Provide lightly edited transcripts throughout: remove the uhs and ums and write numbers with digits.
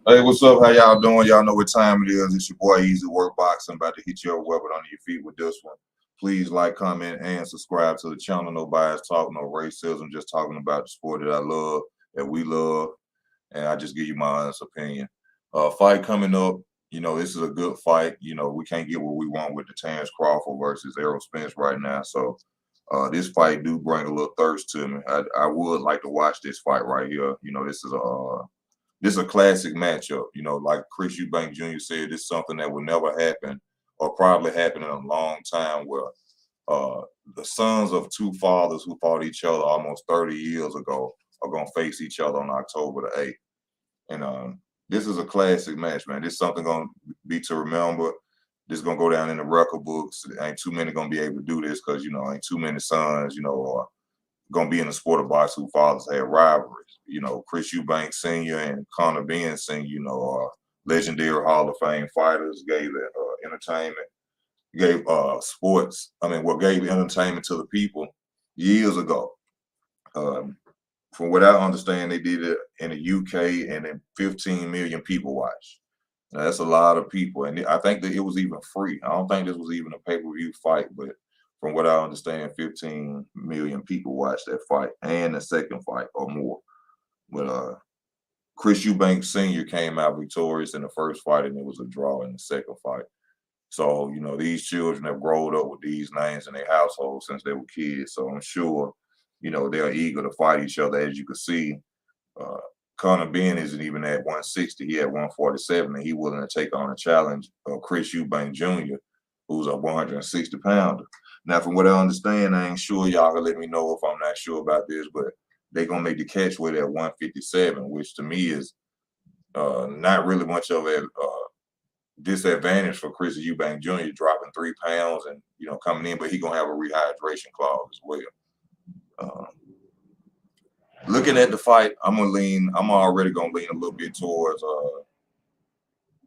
Hey, what's up? How y'all doing? Y'all know what time it is. It's your boy Easy Work Boxing, about to hit your weapon under your feet with this one. Please like, comment, and subscribe to the channel. No bias talk, no racism, just talking about the sport that I love, that we love, and I just give you my honest opinion. Fight coming up. This is a good fight. We can't get what we want with the Terrence Crawford versus Errol Spence right now. So this fight do bring a little thirst to me. I would like to watch this fight right here. This is a classic matchup. Like Chris Eubank Jr. said, this is something that will never happen or probably happen in a long time where uh, the sons of two fathers who fought each other almost 30 years ago are going to face each other on October the 8th. And this is a classic match, man. This is something going to be to remember. This is going to go down in the record books. Ain't too many going to be able to do this because, ain't too many sons, or going to be in the sport of boxing who fathers had rivalries. Chris Eubank Sr. and Conor Benn Sr., are legendary Hall of Fame fighters, gave it entertainment, gave gave entertainment to the people years ago. From what I understand, they did it in the UK and then 15 million people watched. Now, that's a lot of people. And I think that it was even free. I don't think this was even a pay-per-view fight, but from what I understand, 15 million people watched that fight and the second fight or more. But Chris Eubank Sr. came out victorious in the first fight, and it was a draw in the second fight. So, these children have grown up with these names in their household since they were kids. So I'm sure, they're eager to fight each other. As you can see, uh, Conor Benn isn't even at 160. He at 147, and he willing to take on a challenge of Chris Eubank Jr., who's a 160 pounder. Now, from what I understand, I ain't sure. Y'all can let me know if I'm not sure about this, but they're gonna make the catch weight at 157, which to me is not really much of a disadvantage for Chris Eubank Jr. dropping 3 pounds and coming in, but he gonna have a rehydration clause as well. Uh, Looking at the fight, I'm already gonna lean a little bit towards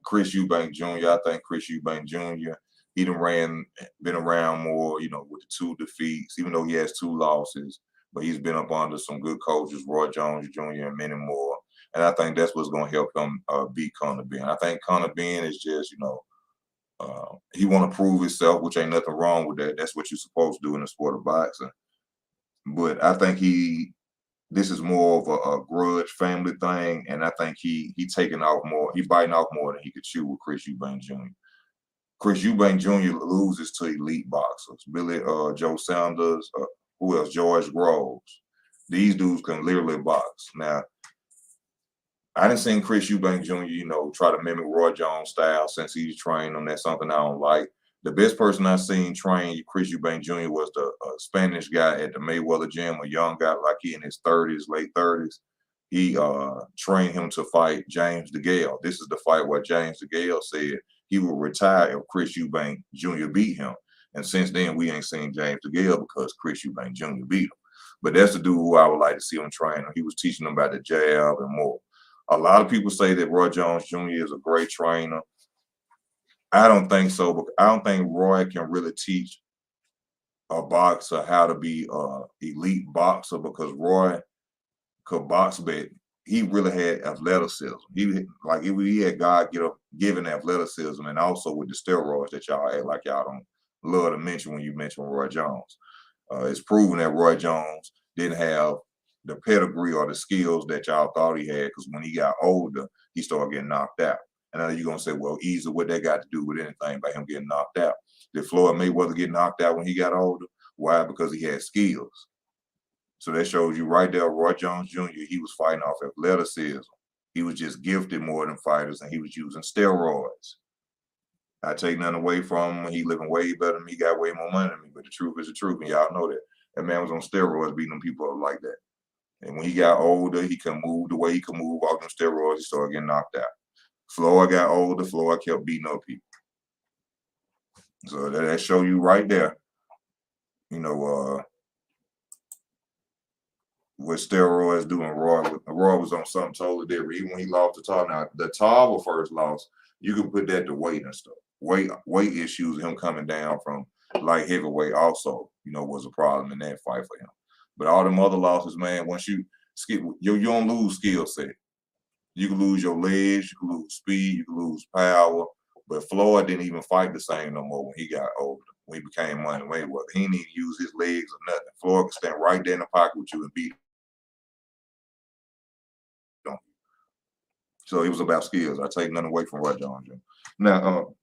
Chris Eubank Jr. I think Chris Eubank Jr. He been around more, with the two defeats, even though he has two losses, but he's been up under some good coaches, Roy Jones Jr. and many more. And I think that's what's going to help him beat Conor Benn. I think Conor Benn is just, he want to prove himself, which ain't nothing wrong with that. That's what you're supposed to do in the sport of boxing. But I think this is more of a grudge family thing, and I think he taking off more, he biting off more than he could chew with Chris Eubank Jr. Chris Eubank Jr. loses to elite boxers, Billy Joe Sanders, who else? George Groves. These dudes can literally box. Now, I didn't see Chris Eubank Jr., try to mimic Roy Jones' style since he's trained him. That's something I don't like. The best person I seen train Chris Eubank Jr. was the Spanish guy at the Mayweather gym, a young guy like he in his 30s, late 30s. He trained him to fight James DeGale. This is the fight where James DeGale said he would retire if Chris Eubank Jr. beat him. And since then, we ain't seen James DeGale because Chris Eubank Jr. beat him. But that's the dude who I would like to see him train. He was teaching him about the jab and more. A lot of people say that Roy Jones Jr. is a great trainer. I don't think so, but I don't think Roy can really teach a boxer how to be an elite boxer because Roy could box, but he really had athleticism. He had God given athleticism, and also with the steroids that y'all act like y'all don't love to mention when you mention Roy Jones. It's proven that Roy Jones didn't have the pedigree or the skills that y'all thought he had because when he got older, he started getting knocked out. And now you're going to say, well, easy, what that got to do with anything by him getting knocked out? Did Floyd Mayweather get knocked out when he got older? Why? Because he had skills. So that shows you right there, Roy Jones Jr., he was fighting off athleticism. He was just gifted more than fighters, and he was using steroids. I take nothing away from him. He living way better than me, got way more money than me, but the truth is the truth, and y'all know that. That man was on steroids beating them people up like that. And when he got older, he couldn't move the way he could move off them steroids. He started getting knocked out. Floyd got older. Floyd kept beating up people. So that show you right there, what steroids doing. Roy was on something totally different. Even when he lost the Tarver. Now, the Tarver first loss, you can put that to weight and stuff. Weight issues, him coming down from light heavyweight also, was a problem in that fight for him. But all them other losses, man, once you skip, you don't lose skill set. You can lose your legs, you can lose speed, you can lose power. But Floyd didn't even fight the same no more when he got older. When he became Money Mayweather, he didn't even use his legs or nothing. Floyd could stand right there in the pocket with you and beat him. So it was about skills. I take nothing away from Roy Jones Jr. Now,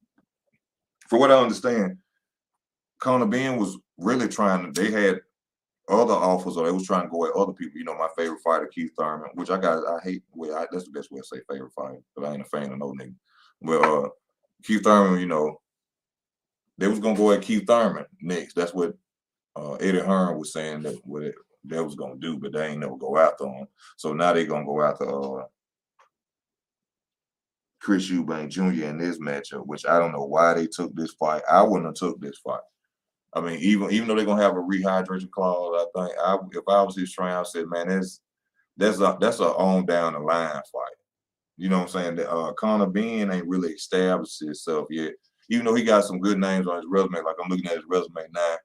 for what I understand, Conor Benn was really trying to. They had other offers, or they was trying to go at other people. You know, my favorite fighter, Keith Thurman, which I hate. Well, that's the best way to say favorite fighter, but I ain't a fan of no nigga. But Keith Thurman, you know, they was gonna go at Keith Thurman next. That's what Eddie Hearn was saying that what they was gonna do, but they ain't never go after him. So now they gonna go after Chris Eubank Jr. in this matchup, which I don't know why they took this fight. I wouldn't have took this fight. I mean, even though they're gonna have a rehydration clause, I think if I was his trainer, I said, man, that's a on down the line fight. You know what I'm saying? Conor Benn ain't really established himself yet, even though he got some good names on his resume. Like I'm looking at his resume now.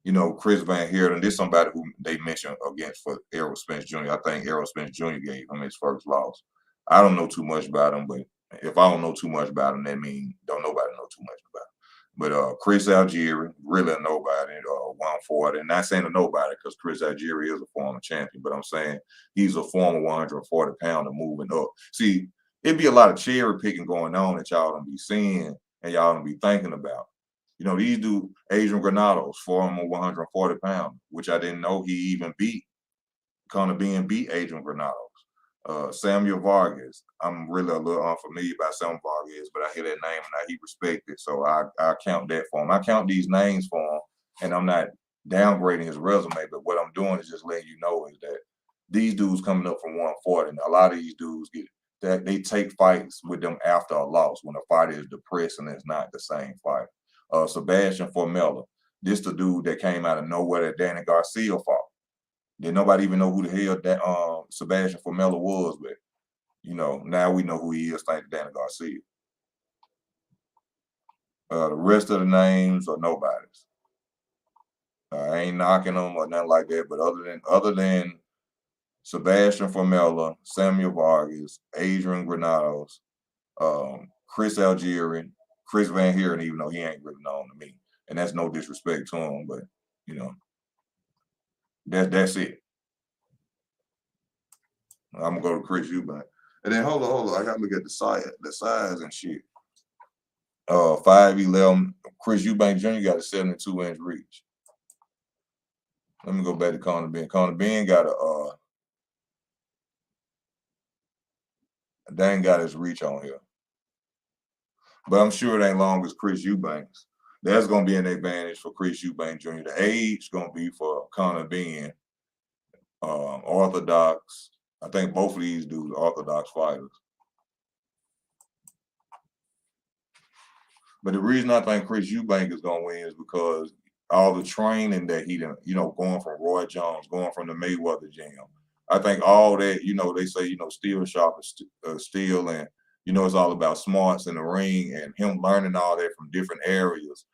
You know, Chris Van Heerden, this somebody who they mentioned against for Errol Spence Jr. I think Errol Spence Jr. gave him his first loss. I don't know too much about him, but if I don't know too much about him, that means don't nobody know too much about him. But Chris Algieri, really a nobody, 140. And not saying a nobody because Chris Algieri is a former champion, but I'm saying he's a former 140-pounder moving up. See, it'd be a lot of cherry picking going on that y'all don't be seeing and y'all don't be thinking about. You know, these do Adrian Granados, former 140 pounder, which I didn't know he even beat. Conor Benn beat Adrian Granados. Samuel Vargas. I'm really a little unfamiliar about Samuel Vargas, but I hear that name and he respected. So I count that for him. I count these names for him, and I'm not downgrading his resume, but what I'm doing is just letting you know is that these dudes coming up from 140, and a lot of these dudes get that they take fights with them after a loss when a fight is depressed and it's not the same fight. Sebastian Formella, this the dude that came out of nowhere that Danny Garcia fought. Did nobody even know who the hell that Sebastian Formella was, but you know, now we know who he is thanks to Danny Garcia. The rest of the names are nobody's. I ain't knocking them or nothing like that, but other than Sebastian Formella, Samuel Vargas, Adrian Granados, Chris Algieri, Chris Van Heerden, even though he ain't really known to me, and that's no disrespect to him, but you know, that's it. I'm gonna go to Chris Eubank. And then hold on. I gotta look at the size and shit. 5'11", Chris Eubank Jr. got a 72-inch reach. Let me go back to Conor Benn. Conor Benn got they ain't got his reach on here. But I'm sure it ain't long as Chris Eubank's. That's gonna be an advantage for Chris Eubank Jr. The age gonna be for Conor Benn. Orthodox. I think both of these dudes are orthodox fighters. But the reason I think Chris Eubank is gonna win is because all the training that he done, you know, going from Roy Jones, going from the Mayweather gym. I think all that, you know, they say, you know, steel sharp is steel, and you know, it's all about smarts in the ring, and him learning all that from different areas.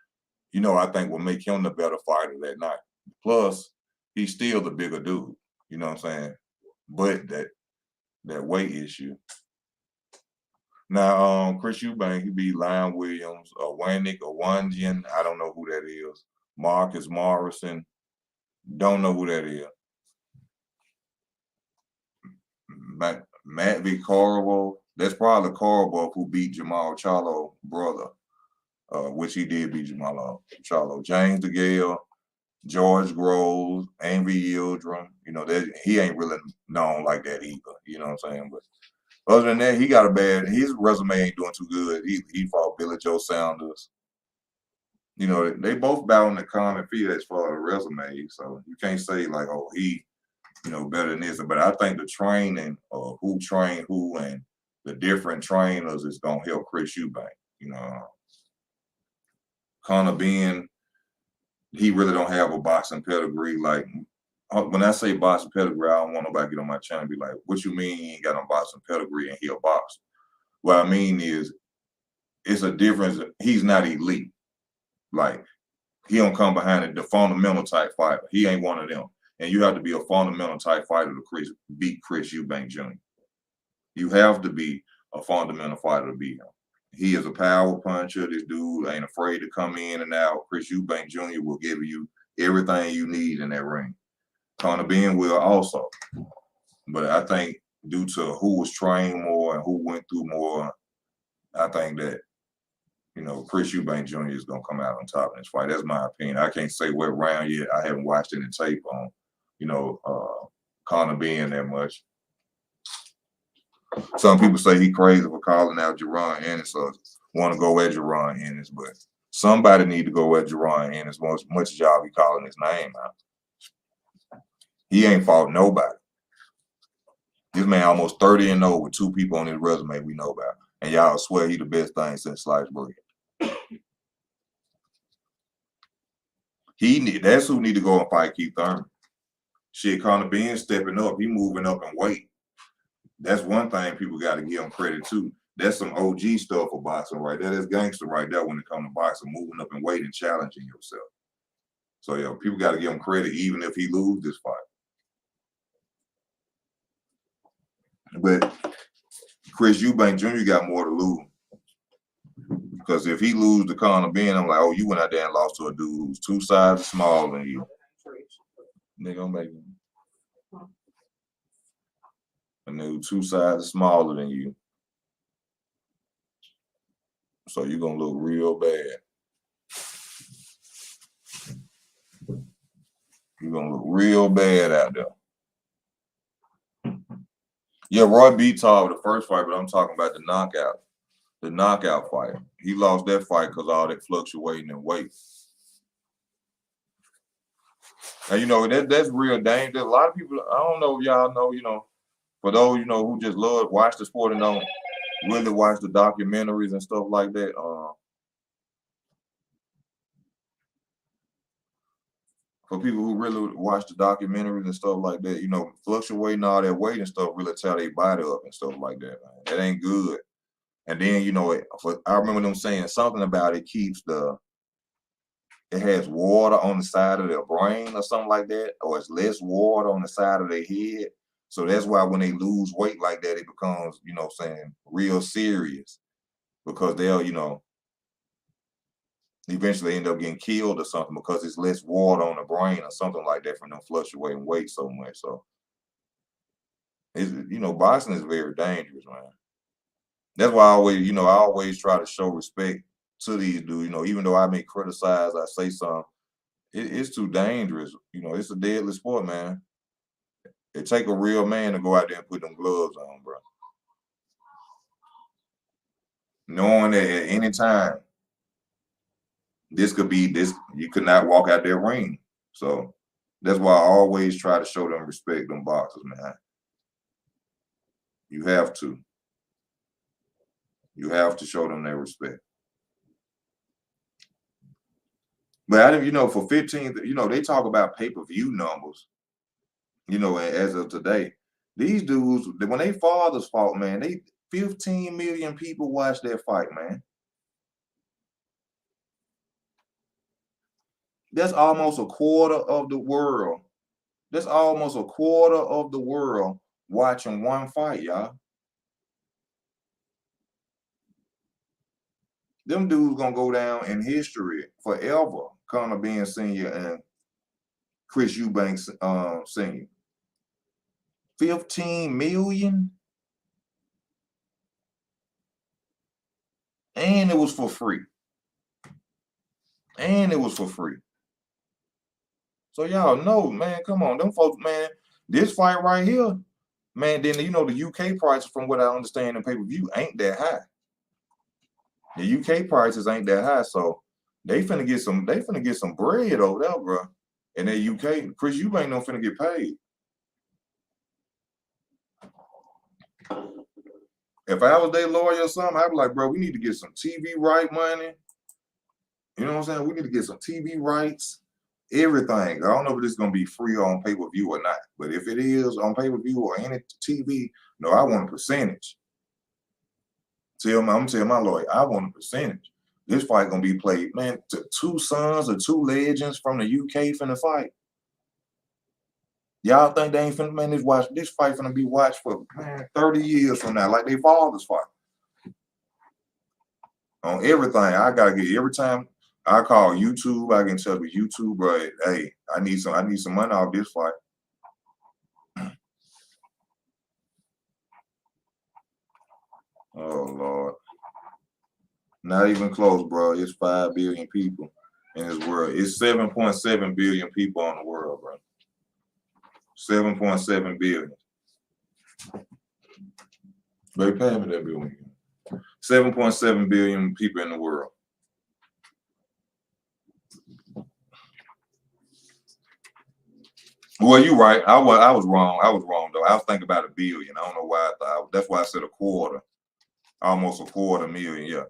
You know, I think will make him the better fighter that night. Plus, he's still the bigger dude. You know what I'm saying? But that weight issue. Now, Chris Eubank, he beat Lion Williams, Wannick, Wanjian. I don't know who that is. Marcus Morrison. Don't know who that is. Matt V. Corvo. That's probably Corvo who beat Jamal Charlo brother, which he did beat Jamal Charlo. James DeGale, George Groves, Envy Yildirim. You know, that he ain't really known like that either. You know what I'm saying? But other than that, he got a bad. His resume ain't doing too good. He fought Billy Joe Saunders. You know, they both battle in the common field as far as resume. So you can't say like, oh, he, you know, better than this. But I think the training, who trained who, and the different trainers is gonna help Chris Eubank. You know, Conor Benn, he really don't have a boxing pedigree. Like when I say boxing pedigree, I don't want nobody to get on my channel and be like, "What you mean he ain't got no boxing pedigree and he a boxer?" What I mean is, it's a difference. He's not elite. Like he don't come behind the fundamental type fighter. He ain't one of them. And you have to be a fundamental type fighter to beat Chris Eubank Jr. You have to be a fundamental fighter to beat him. He is a power puncher. This dude ain't afraid to come in and out. Chris Eubank Jr. will give you everything you need in that ring. Conor Benn will also. But I think due to who was trained more and who went through more, I think that, Chris Eubank Jr. is going to come out on top in this fight. That's my opinion. I can't say what round yet. I haven't watched any tape on, Conor Benn that much. Some people say he crazy for calling out Jaron Ennis or want to go at Jaron Ennis, but somebody need to go at Jaron Ennis much as y'all be calling his name out. He ain't fought nobody. This man almost 30-0 with 2 people on his resume we know about. And y'all swear he the best thing since sliced bread. That's who need to go and fight Keith Thurman. Shit, Conor Benn stepping up. He moving up in weight. That's one thing people got to give him credit to. That's some OG stuff for boxing right there. That's gangster right there when it comes to boxing, moving up in weight and challenging yourself. So, yeah, people got to give him credit even if he lose this fight. But Chris Eubank Jr. got more to lose. Because if he lose to Conor Benn, I'm like, oh, you went out there and lost to a dude who's 2 sizes smaller than you. They gonna make him. A dude 2 sizes smaller than you. So you're gonna look real bad. You're gonna look real bad out there. Yeah, Roy beat Todd the first fight, but I'm talking about the knockout. The knockout fight. He lost that fight because all that fluctuating in weight. And that's real dangerous. A lot of people, I don't know if y'all know, for those, who just watch the sport and don't really watch the documentaries and stuff like that. For people who really watch the documentaries and stuff like that, fluctuating all that weight and stuff really tear their body up and stuff like that, man. That ain't good. And then, I remember them saying something about it has water on the side of their brain or something like that, or it's less water on the side of their head. So that's why when they lose weight like that, it becomes, real serious because they'll, eventually end up getting killed or something because it's less water on the brain or something like that from them fluctuating weight so much. So, boxing is very dangerous, man. That's why I always try to show respect to these dudes. Even though I may criticize, I say something, it's too dangerous. It's a deadly sport, man. It take a real man to go out there and put them gloves on, bro. Knowing that at any time, you could not walk out that ring. So that's why I always try to show them respect, them boxers, man. You have to. You have to show them their respect. But for 15, they talk about pay-per-view numbers, as of today. These dudes, when they fathers fought, man, 15 million people watched their fight, man. That's almost a quarter of the world. That's almost a quarter of the world watching one fight, y'all. Them dudes gonna go down in history forever. Conor Benn Sr. and Chris Eubank Sr. 15 million? And it was for free. So y'all know, man, come on. Them folks, man, this fight right here, man, then the UK prices, from what I understand in pay-per-view, ain't that high. The UK prices ain't that high, so they finna get some bread over there, bro. And that UK, Chris Eubank don't finna get paid. If I was their lawyer or something, I'd be like, bro, we need to get some TV right money. You know what I'm saying? We need to get some TV rights, everything. I don't know if it's gonna be free on pay-per-view or not, but if it is on pay-per-view or any TV, no, I want a percentage. I'm gonna tell my lawyer, I want a percentage. This fight gonna be played, man. 2 sons or 2 legends from the UK finna fight. Y'all think they ain't finna, man, this fight finna be watched for, man, 30 years from now, like they fathers fight. On everything. I gotta get every time I call YouTube, I get in touch with YouTube, bro. Hey, I need some money off this fight. Oh Lord. Not even close, bro. It's 5 billion people in this world. It's 7.7 billion people on the world, bro. 7.7 billion. Baby, pay me that bill again. 7.7 billion people in the world. Well, you're right. I was wrong. I was wrong though. I was thinking about a billion. I don't know why I thought. That's why I said a quarter. Almost a quarter million. Yeah,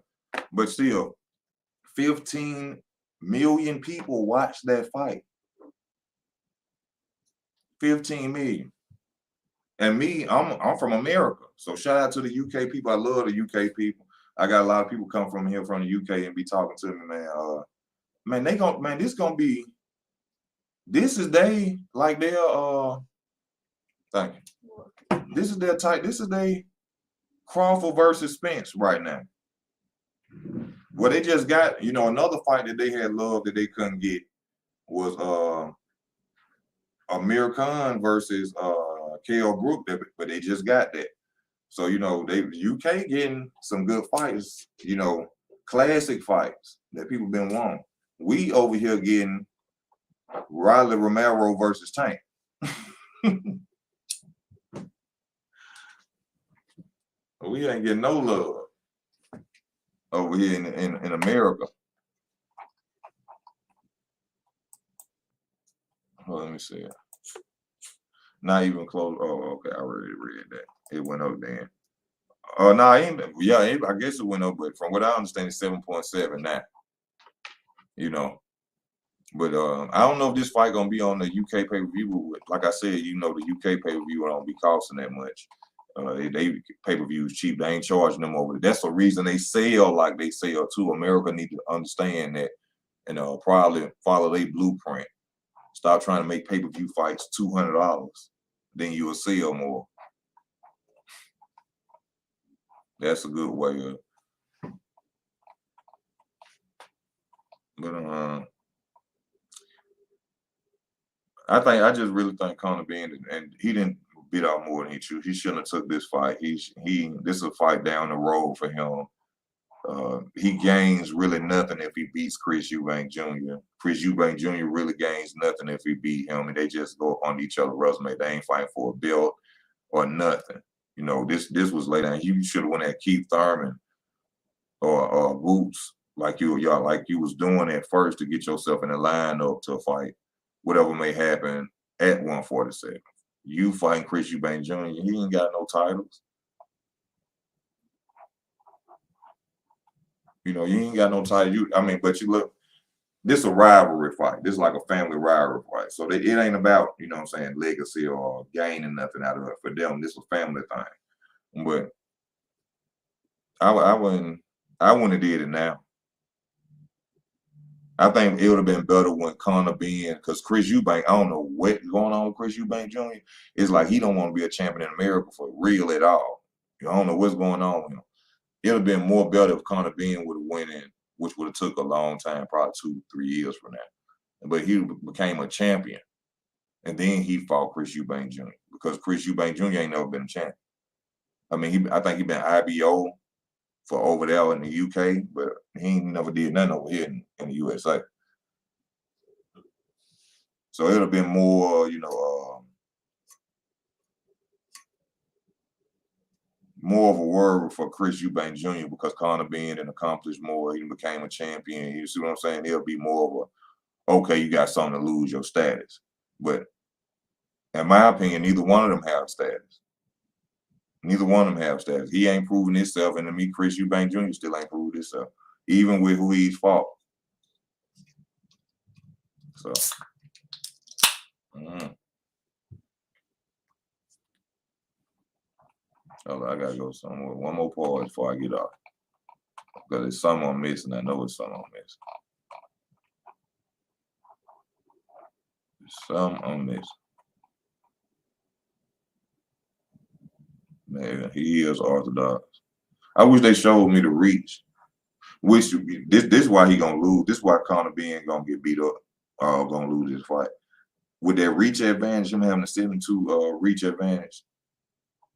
but still, 15 million people watched that fight. 15 million. And me, I'm from America. So shout out to the UK people. I love the UK people. I got a lot of people come from here from the UK and be talking to me, man. This is they like their thank you. This is their type. This is they Crawford versus Spence right now. Well, they just got, another fight that they had love that they couldn't get was Amir Khan versus Kell Brook, but they just got that. So, they UK getting some good fights, classic fights that people been wanting. We over here getting Riley Romero versus Tank. We ain't getting no love over here in America. Oh, let me see. Not even close. Oh, okay. I already read that. It went up then. No, I guess it went up, but from what I understand, it's 7.7 now. But I don't know if this fight gonna be on the UK pay-per-view. Like I said, the UK pay-per-view don't be costing that much. They pay-per-views cheap. They ain't charging them over. That's the reason they sell like they sell too. America need to understand that and probably follow their blueprint. Stop trying to make pay-per-view fights $200. Then you will sell more. That's a good way of. But I just really think Conor Benn, and he didn't beat out more than he should. He shouldn't have took this fight. This is a fight down the road for him. He gains really nothing if he beats Chris Eubank Jr. Chris Eubank Jr. really gains nothing if he beat him, and they just go up on each other's resume. They ain't fighting for a belt or nothing. This was laid down. You should have went at Keith Thurman or Boots like you was doing at first to get yourself in a lineup to a fight, whatever may happen at 147. You fighting Chris Eubank Jr. He ain't got no titles. You ain't got no title. But you look, this is a rivalry fight. This is like a family rivalry fight. So it ain't about, legacy or gaining nothing out of it for them. This is a family thing. But I wouldn't have did it now. I think it would have been better when Conor Benn, because Chris Eubank, I don't know what's going on with Chris Eubank Jr. It's like he don't want to be a champion in America for real at all. I don't know what's going on with him. It would have been more better if Conor Benn would have went in, which would have took a long time, probably 2-3 years from now. But he became a champion. And then he fought Chris Eubank Jr. because Chris Eubank Jr. ain't never been a champion. I think he been IBO for over there in the UK, but he ain't never did nothing over here in the USA. So it would have been more, more of a word for Chris Eubank Jr. because Conor Benn and accomplished more. He became a champion. You see what I'm saying? It'll be more of a, okay, you got something to lose your status. But in my opinion, neither one of them have status. Neither one of them have status. He ain't proven himself, and to me, Chris Eubank Jr. still ain't proved himself, even with who he's fought. So, oh, I gotta go somewhere. One more pause before I get off, because there's something I'm missing. I know it's something I'm missing. There's something I'm missing. Man, he is orthodox. I wish they showed me the reach. Which this is why he gonna lose. This is why Conor Benn gonna get beat up. Gonna lose this fight. With that reach advantage, him having a 72 reach advantage,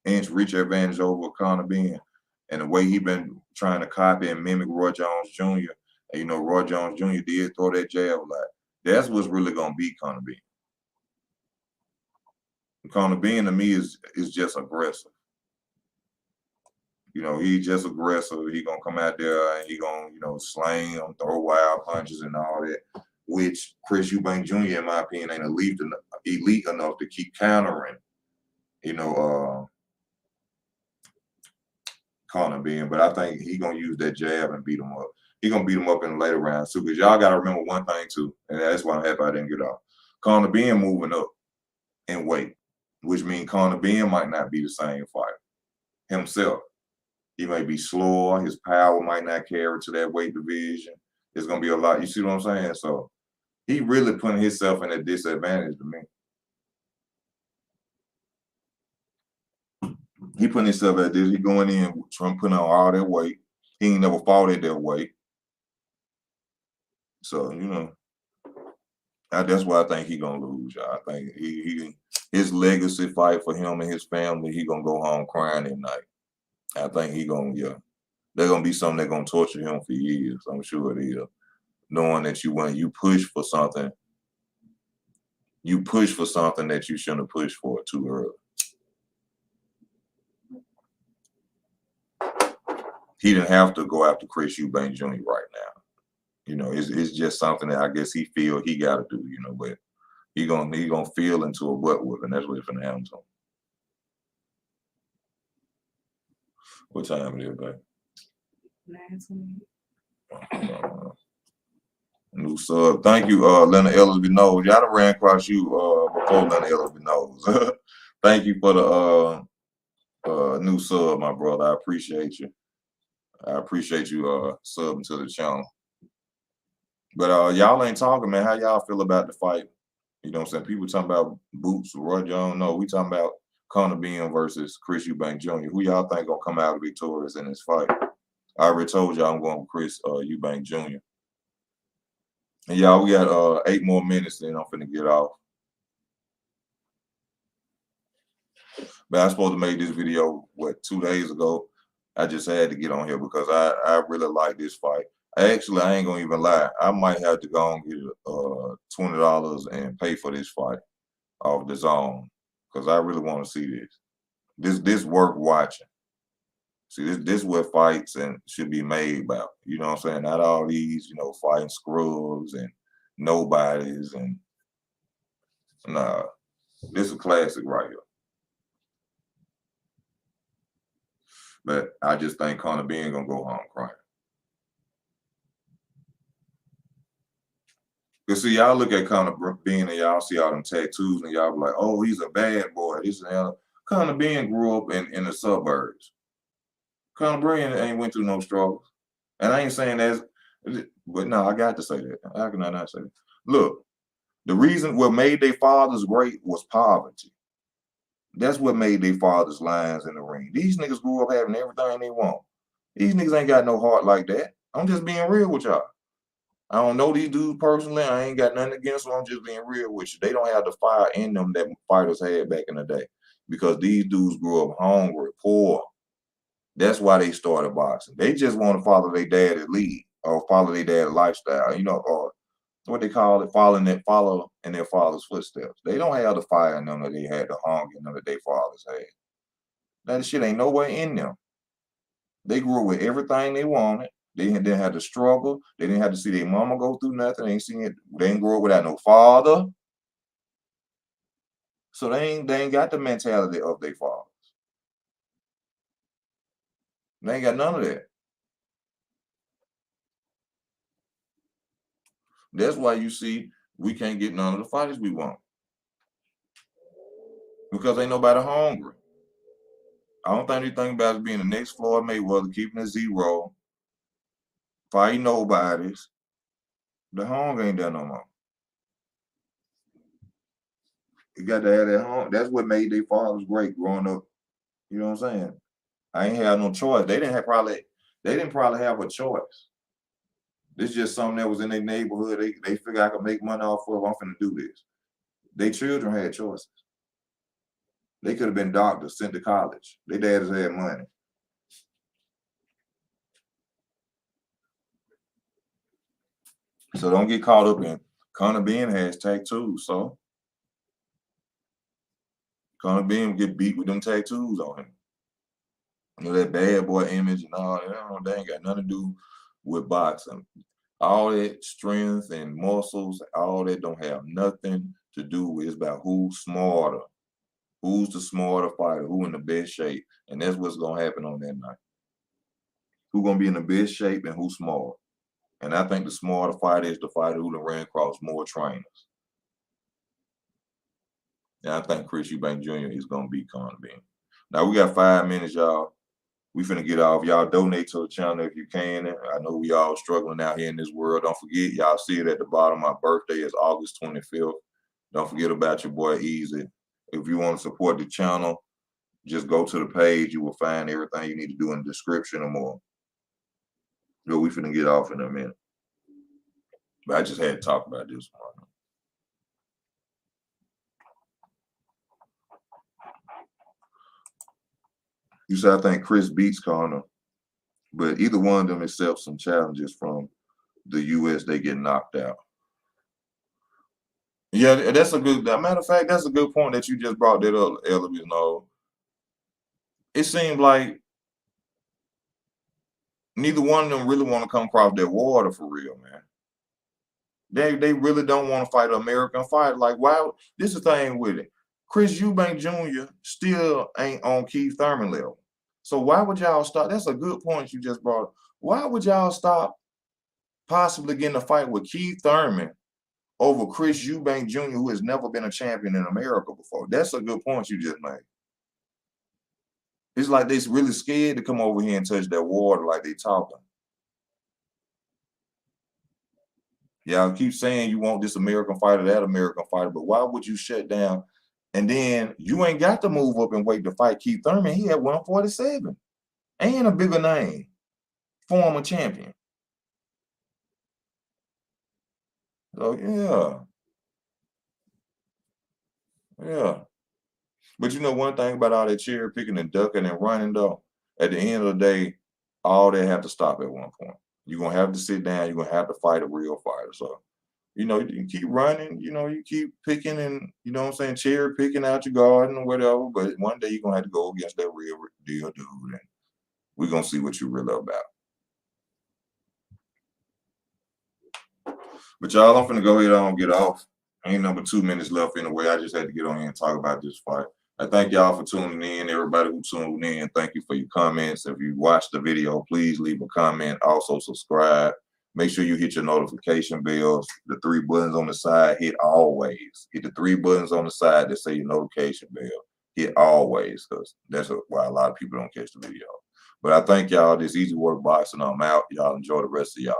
inch reach advantage over Conor Benn, and the way he been trying to copy and mimic Roy Jones Jr. And you know, Roy Jones Jr. did throw that jab a lot. That's what's really gonna beat Conor Benn. Conor Benn to me is just aggressive. You know, he's just aggressive. He gonna come out there and he gonna, you know, slang him, throw wild punches and all that. Which Chris Eubank Jr., in my opinion, ain't elite enough to keep countering, you know, Conor Benn. But I think he gonna use that jab and beat him up. He gonna beat him up in the later rounds too. Because y'all gotta remember one thing too, and that's why I'm happy I didn't get off. Conor Benn moving up in weight, which means Conor Benn might not be the same fighter himself. He may be slower. His power might not carry to that weight division. It's gonna be a lot. You see what I'm saying? So he really putting himself in a disadvantage to me. He putting himself at this. He going in trying to put on all that weight. He ain't never fought at that weight. So you know, that's why I think he gonna lose, y'all. I think his legacy fight for him and his family. He gonna go home crying at night. I think he gonna They're gonna be something that's gonna torture him for years. I'm sure it is. Knowing that when you push for something, that you shouldn't have pushed for too early. He didn't have to go after Chris Eubank Jr. right now. You know, it's just something that I guess he feel he got to do. You know, but he gonna feel into a butt whip, and that's what's gonna happen to him. What time it is, babe? 9:20. New sub. Thank you, Leonard Ellerby Knows. Y'all done ran across you before Leonard Ellerby Knows. Thank you for the new sub, my brother. I appreciate you. I appreciate you subbing to the channel. But y'all ain't talking, man. How y'all feel about the fight? You know what I'm saying? People talking about Boots, Roy Jones. No, we talking about Conor Benn versus Chris Eubank Jr. Who y'all think gonna come out victorious in this fight? I already told y'all I'm going with Chris Eubank Jr. And y'all, we got 8 more minutes, then I'm finna get off. But I was supposed to make this video, 2 days ago. I just had to get on here because I really like this fight. I ain't gonna even lie. I might have to go and get $20 and pay for this fight off the zone because I really want to see this. This worth watching. See, this is what fights and should be made about. You know what I'm saying? Not all these, you know, fighting scrubs and nobodies and nah. This is a classic right here. But I just think Conor Benn gonna go home crying. Cause see, y'all look at Conor Benn and y'all see all them tattoos and y'all be like, oh, he's a bad boy. This and that. Conor Benn grew up in the suburbs. Conor Benn ain't went through no struggles. And I ain't saying that, but no, I got to say that. How can I not say that? Look, the reason what made their fathers great was poverty. That's what made their fathers lions in the ring. These niggas grew up having everything they want. These niggas ain't got no heart like that. I'm just being real with y'all. I don't know these dudes personally. I ain't got nothing against them. I'm just being real with you. They don't have the fire in them that fighters had back in the day because these dudes grew up hungry, poor. That's why they started boxing. They just want to follow their dad's lead or follow their dad's lifestyle, you know, or what they call it, follow in their father's footsteps. They don't have the fire in them that they had, the hunger in them that their fathers had. That shit ain't nowhere in them. They grew up with everything they wanted. They didn't have to struggle. They didn't have to see their mama go through nothing. They ain't grow up without no father. So they ain't got the mentality of their fathers. They ain't got none of that. That's why you see we can't get none of the fighters we want. Because ain't nobody hungry. I don't think anything about it being the next Floyd Mayweather, keeping it 0, fighting nobodies. The hunger ain't there no more. You got to have that hunger. That's what made their fathers great growing up, You know what I'm saying? I ain't had no choice. They didn't probably have a choice. This is just something that was in their neighborhood. They figured I could make money off of. I'm finna do this. Their children had choices. They could have been doctors, sent to college. Their daddies had money. So don't get caught up in Conor Benn has tattoos. So Conor Benn get beat with them tattoos on him. You know, that bad boy image and all that. They ain't got nothing to do with boxing. All that strength and muscles, all that don't have nothing to do with. It's about who's smarter, who's the smarter fighter, who in the best shape, and that's what's gonna happen on that night. Who gonna be in the best shape and who's smart? And I think the smarter fighter is the fighter who done ran across more trainers. And I think Chris Eubank Jr. is gonna beat Conor Benn. Now we got 5 minutes, y'all. We finna get off. Y'all donate to the channel if you can. I know we all struggling out here in this world. Don't forget, y'all see it at the bottom. My birthday is August 25th. Don't forget about your boy Easy. If you want to support the channel, just go to the page. You will find everything you need to do in the description or more. But we finna get off in a minute. But I just had to talk about this one. You said I think Chris beats Conor, but either one of them accept some challenges from the US, they get knocked out. Yeah, that's a good. Matter of fact, that's a good point that you just brought that up, Elvis. You know, it seemed like neither one of them really want to come across that water for real, man. They really don't want to fight an American fight. Like, why? This is the thing with it. Chris Eubank Jr. still ain't on Keith Thurman level. So why would y'all stop? That's a good point you just brought up. Why would y'all stop possibly getting a fight with Keith Thurman over Chris Eubank Jr., who has never been a champion in America before? That's a good point you just made. It's like they're really scared to come over here and touch that water like they talking. Y'all keep saying you want this American fighter, that American fighter, but why would you shut down? And then you ain't got to move up and wait to fight Keith Thurman. He had 147 and a bigger name, former champion. So yeah. But you know one thing about all that cherry picking and ducking and running though, at the end of the day, all that have to stop at one point. You're gonna have to sit down, you're gonna have to fight a real fighter. So, you know, you keep running, you know, you keep picking and, you know what I'm saying, cherry picking out your garden or whatever, but one day you're gonna have to go against that real deal dude, and we're gonna see what you're really about. But y'all, I'm finna go ahead and get off. Ain't number 2 minutes left anyway. I just had to get on here and talk about this fight. I thank y'all for tuning in. Everybody who tuned in, thank you for your comments. If you watched the video, please leave a comment. Also subscribe. Make sure you hit your notification bells. The 3 buttons on the side, hit always. Hit the 3 buttons on the side that say your notification bell. Hit always, because that's why a lot of people don't catch the video. But I thank y'all. This Easy Work Boxing. I'm out. Y'all enjoy the rest of y'all.